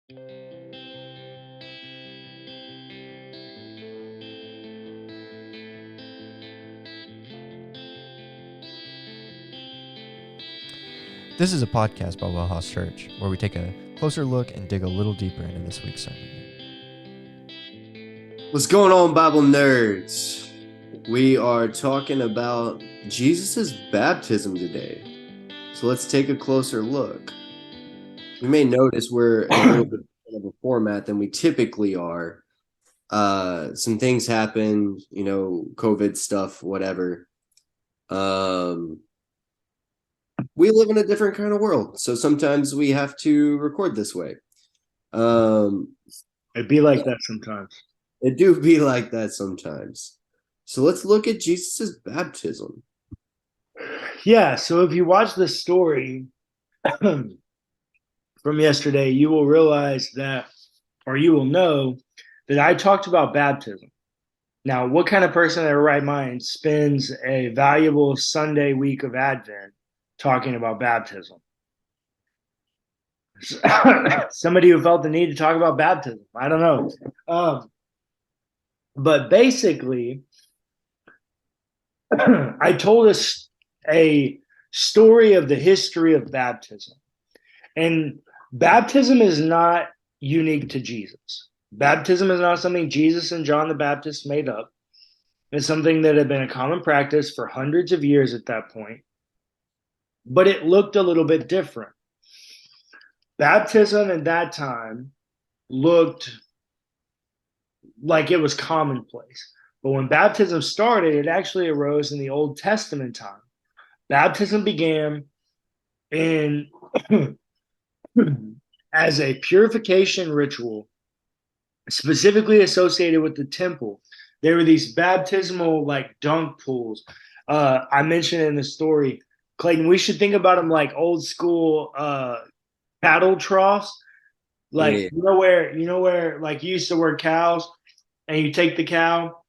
This is a podcast by WellHouse Church, where we take a closer look and dig a little deeper into this week's sermon. What's going on, Bible nerds? We are talking about Jesus' baptism today. So let's take a closer look. You may notice we're in a little bit of a format than we typically are. Some things happened, COVID stuff, whatever. We live in a different kind of world, so sometimes we have to record this way. It'd be like that sometimes. It do be like that sometimes. So let's look at Jesus' baptism. Yeah, so if you watch the story from yesterday, you will realize that, or you will know that I talked about baptism. Now, what kind of person in their right mind spends a valuable Sunday week of Advent talking about baptism? Somebody who felt the need to talk about baptism. I don't know. But basically, I told us a story of the history of baptism. And baptism is not unique to Jesus. Baptism is not something Jesus and John the Baptist made up. It's something that had been a common practice for hundreds of years at that point. But it looked a little bit different. Baptism at that time looked like it was commonplace. But when baptism started, it actually arose in the Old Testament time. Baptism began in as a purification ritual, specifically associated with the temple. There were these baptismal dunk pools. I mentioned in the story, Clayton, we should think about them like old school cattle troughs. You know where you used to work cows, and you take the cow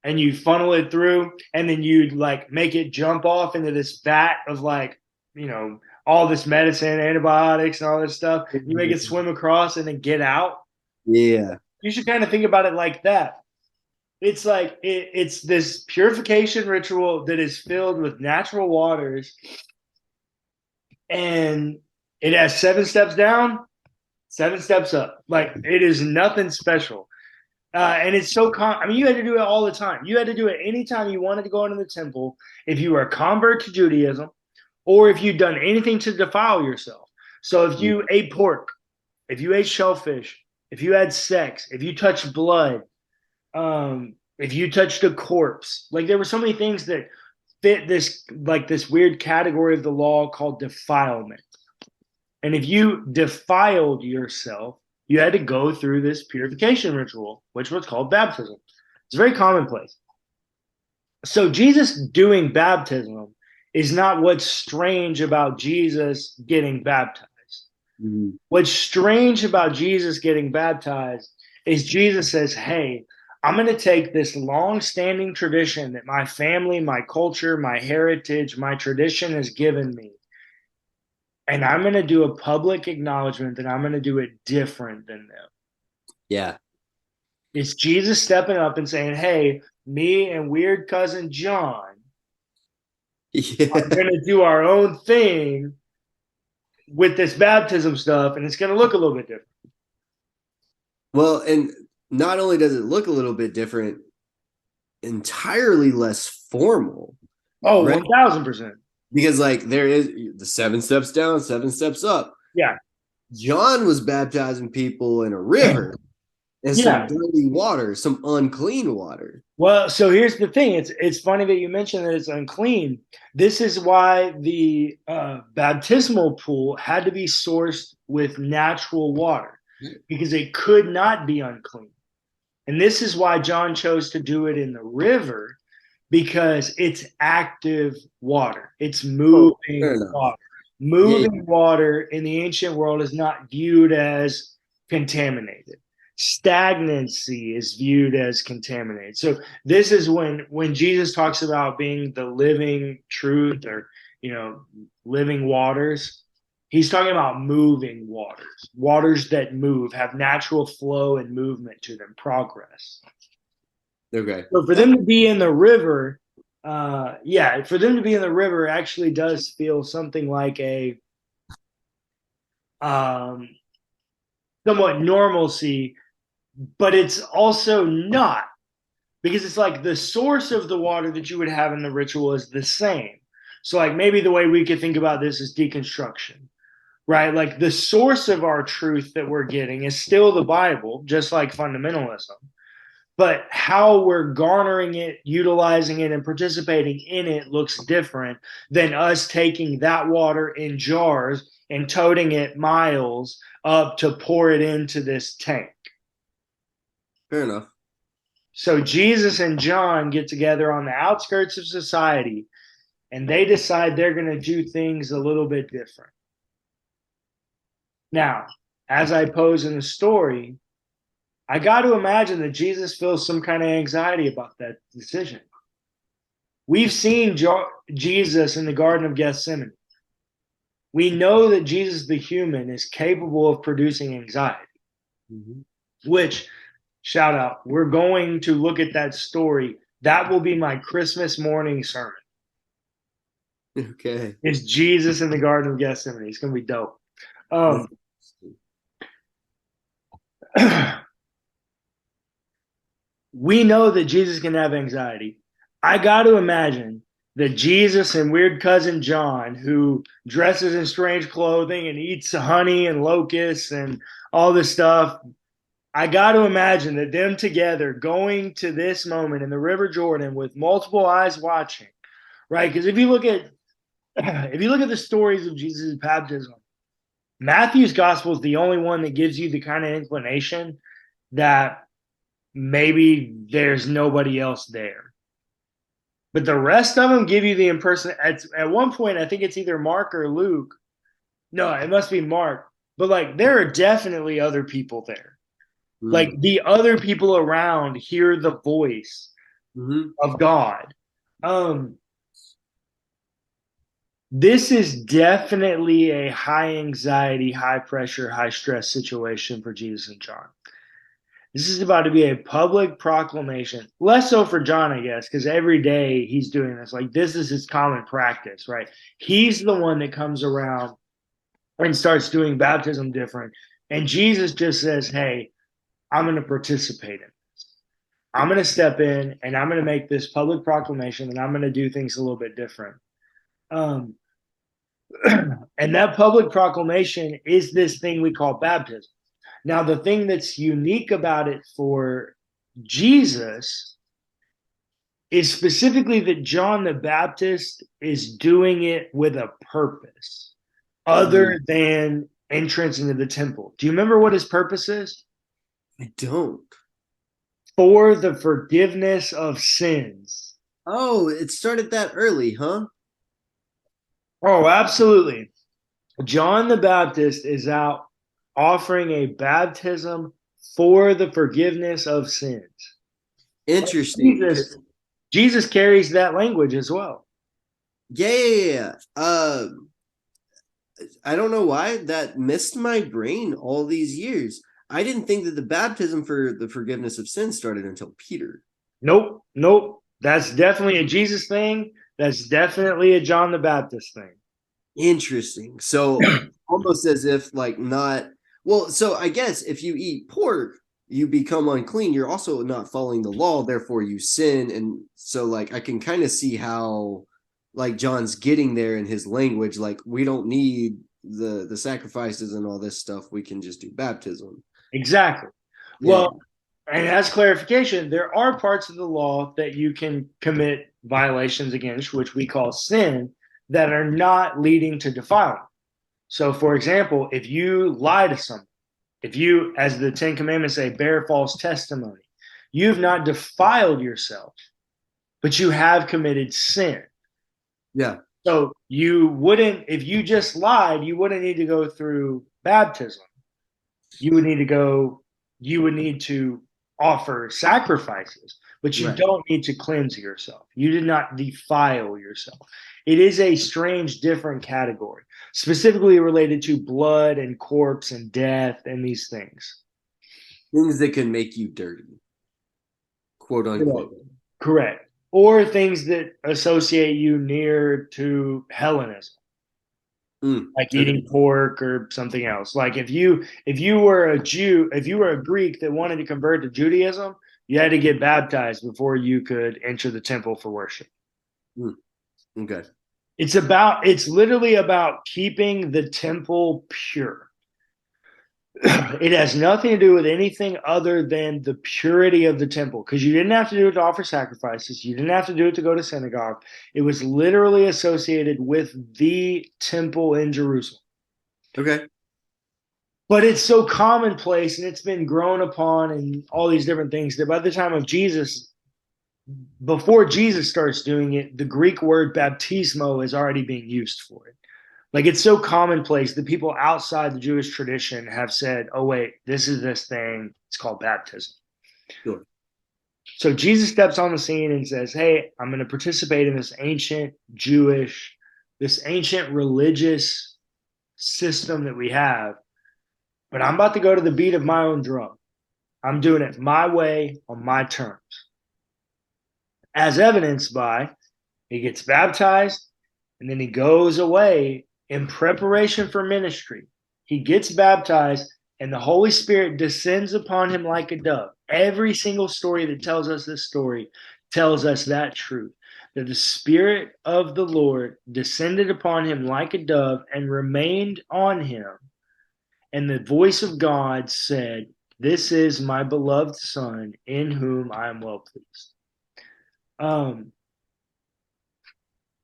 and you funnel it through, and then you'd make it jump off into this vat of all this medicine, antibiotics, and all this stuff. You make it swim across and then get out. Yeah. You should kind of think about it like that. It's it's this purification ritual that is filled with natural waters, and it has 7 steps down, 7 steps up. It is nothing special. And it's so you had to do it all the time. You had to do it anytime you wanted to go into the temple, if you were a convert to Judaism, or if you'd done anything to defile yourself. So if you ate pork, if you ate shellfish, if you had sex, if you touched blood, if you touched a corpse, there were so many things that fit this weird category of the law called defilement. And if you defiled yourself, you had to go through this purification ritual, which was called baptism. It's very commonplace. So Jesus doing baptism is not what's strange about Jesus getting baptized. Mm-hmm. What's strange about Jesus getting baptized is Jesus says, hey, I'm going to take this long-standing tradition that my family, my culture, my heritage, my tradition has given me, and I'm going to do a public acknowledgement that I'm going to do it different than them. Yeah. It's Jesus stepping up and saying, hey, me and weird cousin John are going to do our own thing with this baptism stuff, and it's going to look a little bit different. Well, and not only does it look a little bit different, entirely less formal. Oh, right? 1,000%. Because there is the 7 steps down, 7 steps up. Yeah. John was baptizing people in a river and some dirty water, some unclean water. Well, so here's the thing. It's funny that you mentioned that it's unclean. This is why the baptismal pool had to be sourced with natural water, because it could not be unclean. And this is why John chose to do it in the river, because it's active water. It's moving water. Moving water in the ancient world is not viewed as contaminated. Stagnancy is viewed as contaminated. So this is when Jesus talks about being the living truth, or living waters. He's talking about moving waters that move, have natural flow and movement to them, progress. Okay. So for them to be in the river, for them to be in the river actually does feel something like a um, somewhat normalcy, but it's also not, because it's like the source of the water that you would have in the ritual is the same. So like maybe the way we could think about this is deconstruction, right? Like the source of our truth that we're getting is still the Bible, just like fundamentalism. But how we're garnering it, utilizing it, and participating in it looks different than us taking that water in jars and toting it miles up to pour it into this tank. Fair enough. So Jesus and John get together on the outskirts of society, and they decide they're going to do things a little bit different. Now, as I pose in the story, I got to imagine that Jesus feels some kind of anxiety about that decision. We've seen Jesus in the Garden of Gethsemane. We know that Jesus, the human, is capable of producing anxiety, which, shout out, we're going to look at that story. That will be my Christmas morning sermon. Okay. It's Jesus in the Garden of Gethsemane. It's going to be dope. We know that Jesus can have anxiety. I got to imagine that Jesus and weird cousin John, who dresses in strange clothing and eats honey and locusts and all this stuff, I got to imagine that them together going to this moment in the River Jordan with multiple eyes watching, right? Because if you look at the stories of Jesus' baptism, Matthew's gospel is the only one that gives you the kind of inclination that maybe there's nobody else there. But the rest of them give you the impression, at one point, I think it's either Mark or Luke. No, it must be Mark. But like, there are definitely other people there. Like the other people around hear the voice of God. This is definitely a high anxiety, high pressure, high stress situation for Jesus and John. This is about to be a public proclamation. Less so for John, I guess, because every day he's doing this. Like, this is his common practice, right? He's the one that comes around and starts doing baptism different. And Jesus just says, hey, I'm going to participate in this. I'm going to step in and I'm going to make this public proclamation and I'm going to do things a little bit different. And that public proclamation is this thing we call baptism. Now, the thing that's unique about it for Jesus is specifically that John the Baptist is doing it with a purpose other than entrance into the temple. Do you remember what his purpose is? I don't. For the forgiveness of sins. Oh, it started that early, huh? Oh, absolutely. John the Baptist is out offering a baptism for the forgiveness of sins. Interesting. Jesus carries that language as well. Yeah. I don't know why that missed my brain all these years. I didn't think that the baptism for the forgiveness of sins started until Peter. Nope. That's definitely a Jesus thing. That's definitely a John the Baptist thing. Interesting. So almost as if like not, well, so I guess if you eat pork, you become unclean. You're also not following the law, therefore you sin. And so like I can kind of see how like John's getting there in his language. Like we don't need the sacrifices and all this stuff. We can just do baptism. Exactly. Yeah. Well, and as clarification, there are parts of the law that you can commit violations against, which we call sin, that are not leading to defilement. So, for example, if you lie to someone, if you, as the Ten Commandments say, bear false testimony, you've not defiled yourself, but you have committed sin. Yeah. So you wouldn't, if you just lied, you wouldn't need to go through baptism. You would need to offer sacrifices, but you Right. don't need to cleanse yourself. You did not defile yourself. It is a strange, different category, specifically related to blood and corpse and death and these things. Things that can make you dirty, quote unquote. Correct. Or things that associate you near to Hellenism, like Okay. eating pork or something else. Like if you were a Jew, if you were a Greek that wanted to convert to Judaism, you had to get baptized before you could enter the temple for worship. Okay. It's literally about keeping the temple pure. It has nothing to do with anything other than the purity of the temple, because you didn't have to do it to offer sacrifices. You didn't have to do it to go to synagogue. It was literally associated with the temple in Jerusalem. Okay. But it's so commonplace and it's been grown upon and all these different things that by the time of Jesus, before Jesus starts doing it, the Greek word baptismo is already being used for it. Like it's so commonplace that people outside the Jewish tradition have said, oh, wait, this is this thing. It's called baptism. Sure. So Jesus steps on the scene and says, hey, I'm going to participate in this ancient religious system that we have, but I'm about to go to the beat of my own drum. I'm doing it my way on my terms. As evidenced by he gets baptized and then he goes away in preparation for ministry. He gets baptized and the Holy Spirit descends upon him like a dove. Every single story that tells us this story tells us that truth, that the Spirit of the Lord descended upon him like a dove and remained on him. And the voice of God said, this is my beloved Son in whom I am well pleased.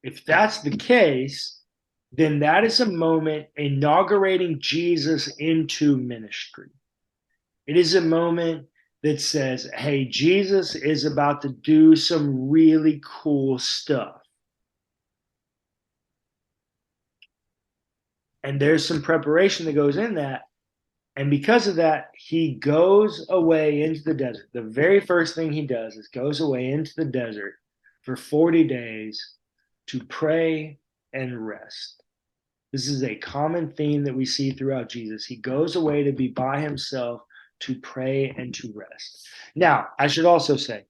If that's the case, then that is a moment inaugurating Jesus into ministry. It is a moment that says, hey, Jesus is about to do some really cool stuff. And there's some preparation that goes in that. And because of that, he goes away into the desert. The very first thing he does is goes away into the desert for 40 days to pray and rest. This is a common theme that we see throughout Jesus. He goes away to be by himself, to pray and to rest. Now, I should also say,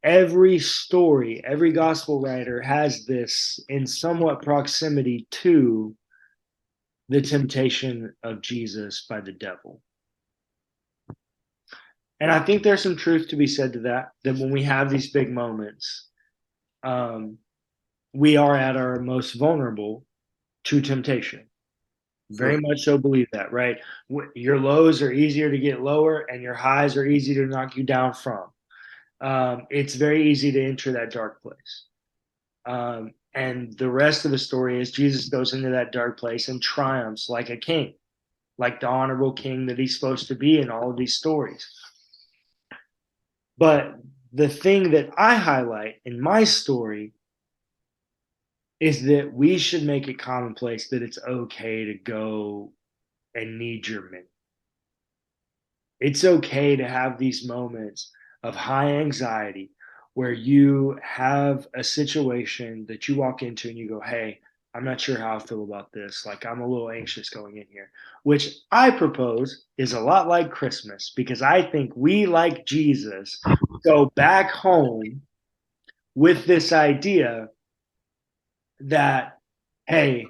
every story, every gospel writer has this in somewhat proximity to the temptation of Jesus by the devil. And I think there's some truth to be said to that when we have these big moments, we are at our most vulnerable to temptation. Very much so believe that, right? Your lows are easier to get lower and your highs are easy to knock you down from. It's very easy to enter that dark place. And the rest of the story is Jesus goes into that dark place and triumphs like a king, like the honorable king that he's supposed to be in all of these stories. But the thing that I highlight in my story is that we should make it commonplace that it's okay to go and need your minute. It's okay to have these moments of high anxiety where you have a situation that you walk into and you go, hey, I'm not sure how I feel about this. Like, I'm a little anxious going in here, which I propose is a lot like Christmas, because I think we, like Jesus, go back home with this idea that, hey,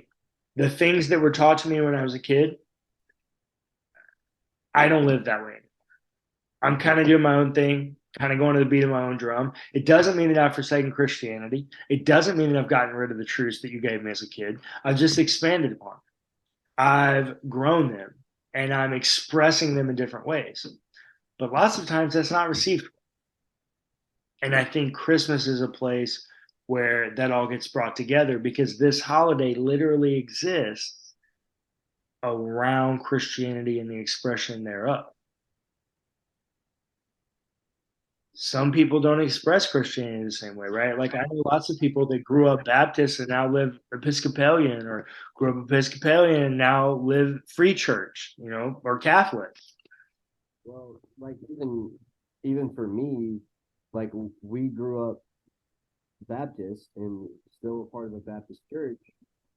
the things that were taught to me when I was a kid, I don't live that way anymore. I'm kind of doing my own thing, kind of going to the beat of my own drum. It doesn't mean that I've forsaken Christianity. It doesn't mean that I've gotten rid of the truths that you gave me as a kid. I've just expanded upon them. I've grown them and I'm expressing them in different ways. But lots of times that's not received. And I think Christmas is a place where that all gets brought together, because this holiday literally exists around Christianity and the expression thereof. Some people don't express Christianity the same way, right? Like I know lots of people that grew up Baptist and now live Episcopalian, or grew up Episcopalian and now live Free Church, or Catholic. Well, like even for me, like we grew up Baptist and still a part of a Baptist church.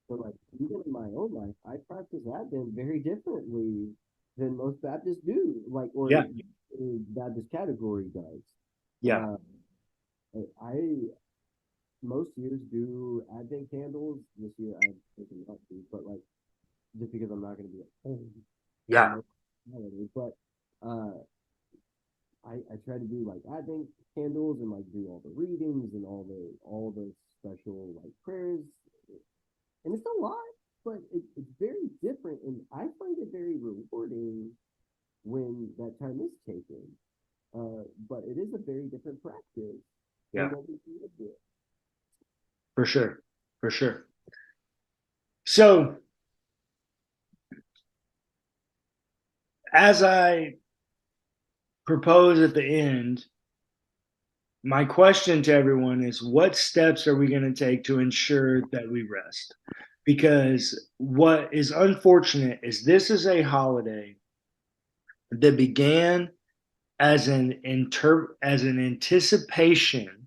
So like even in my own life, I practice Advent very differently than most Baptists do, like or Yeah. Baptist category does. Yeah. I most years do Advent candles. This year I've taken up to, but like just because I'm not going to be at home. Yeah. But I try to do like Advent candles and like do all the readings and all the special like prayers, and it's a lot, but it's very different, and I find it very rewarding when that time is taken. But it is a very different practice Yeah. than what we do. For sure. For sure. So as I propose at the end, my question to everyone is what steps are we going to take to ensure that we rest? Because what is unfortunate is this is a holiday that began as an anticipation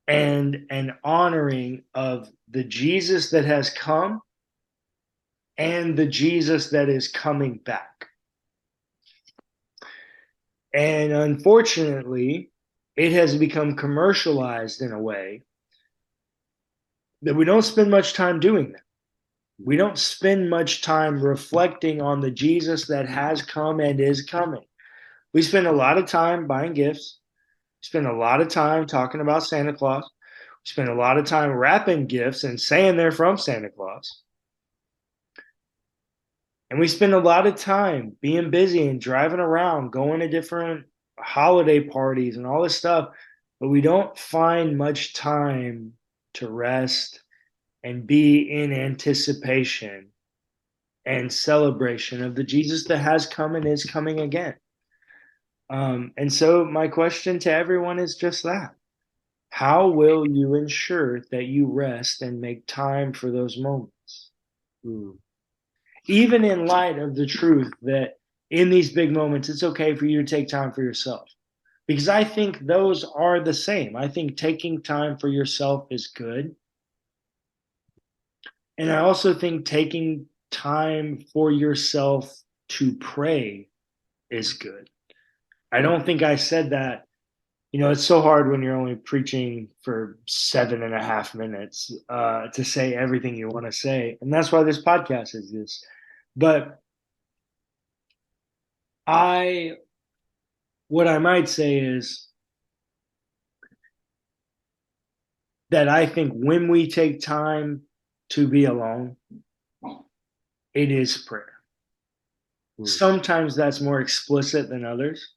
and an honoring of the Jesus that has come and the Jesus that is coming back. And unfortunately, it has become commercialized in a way that we don't spend much time doing that. We don't spend much time reflecting on the Jesus that has come and is coming. We spend a lot of time buying gifts. We spend a lot of time talking about Santa Claus. We spend a lot of time wrapping gifts and saying they're from Santa Claus. And we spend a lot of time being busy and driving around, going to different holiday parties and all this stuff. But we don't find much time to rest and be in anticipation and celebration of the Jesus that has come and is coming again. And so my question to everyone is just that. How will you ensure that you rest and make time for those moments? Even in light of the truth that in these big moments, it's okay for you to take time for yourself. Because I think those are the same. I think taking time for yourself is good. And I also think taking time for yourself to pray is good. I don't think I said that. You know, it's so hard when you're only preaching for 7.5 minutes to say everything you want to say. And that's why this podcast exists. But what I might say is that I think when we take time to be alone, it is prayer. Sometimes that's more explicit than others.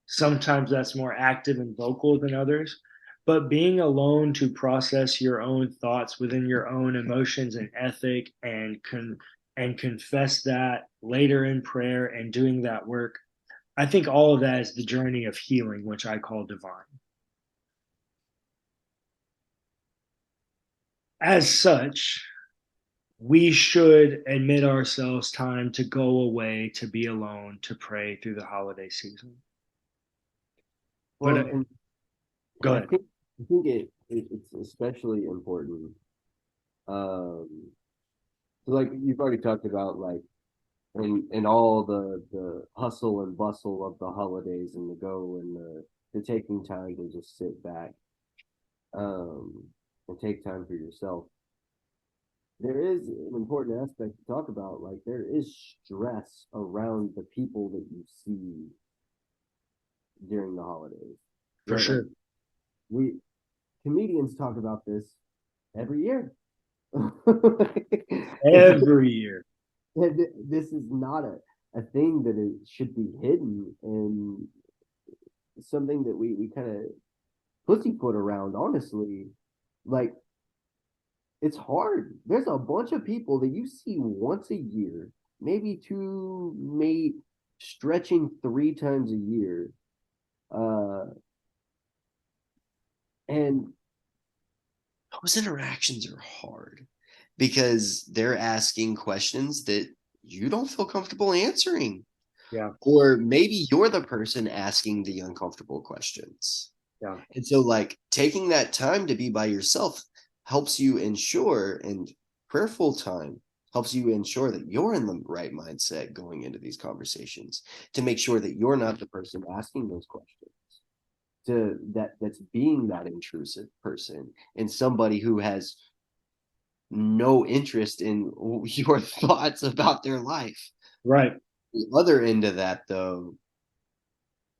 Sometimes that's more active and vocal than others. But being alone to process your own thoughts within your own emotions and ethic and confess that later in prayer and doing that work, I think all of that is the journey of healing, which I call divine. As such, we should admit ourselves time to go away, to be alone, to pray through the holiday season. Well, But and go I ahead. think it's especially important. So like you've already talked about, like in all the hustle and bustle of the holidays and the go and the taking time to just sit back, um, and take time for yourself. There is an important aspect to talk about. Like there is stress around the people that you see during the holidays. For Right? sure. Like we comedians talk about this every year. Every year. This is not a thing that it should be hidden and something that we kind of pussyfoot around, honestly. Like it's hard. There's a bunch of people that you see once a year, maybe two, maybe stretching three times a year. Uh, and those interactions are hard because they're asking questions that you don't feel comfortable answering. Yeah. Or maybe you're the person asking the uncomfortable questions. Yeah. And so, like, taking that time to be by yourself helps you ensure, and prayerful time helps you ensure that you're in the right mindset going into these conversations, to make sure that you're not the person asking those questions, that's being that intrusive person, and somebody who has no interest in your thoughts about their life. Right. The other end of that, though,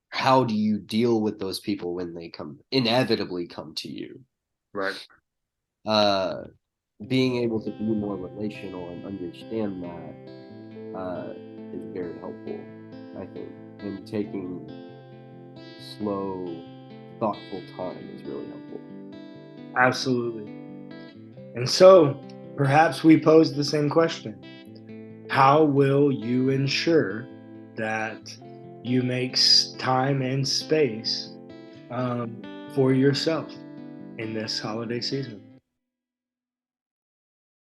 how do you deal with those people when they inevitably come to you? Right. Being able to be more relational and understand that is very helpful, I think. And taking slow, thoughtful time is really helpful. Absolutely. And so perhaps we pose the same question. How will you ensure that you make time and space for yourself in this holiday season?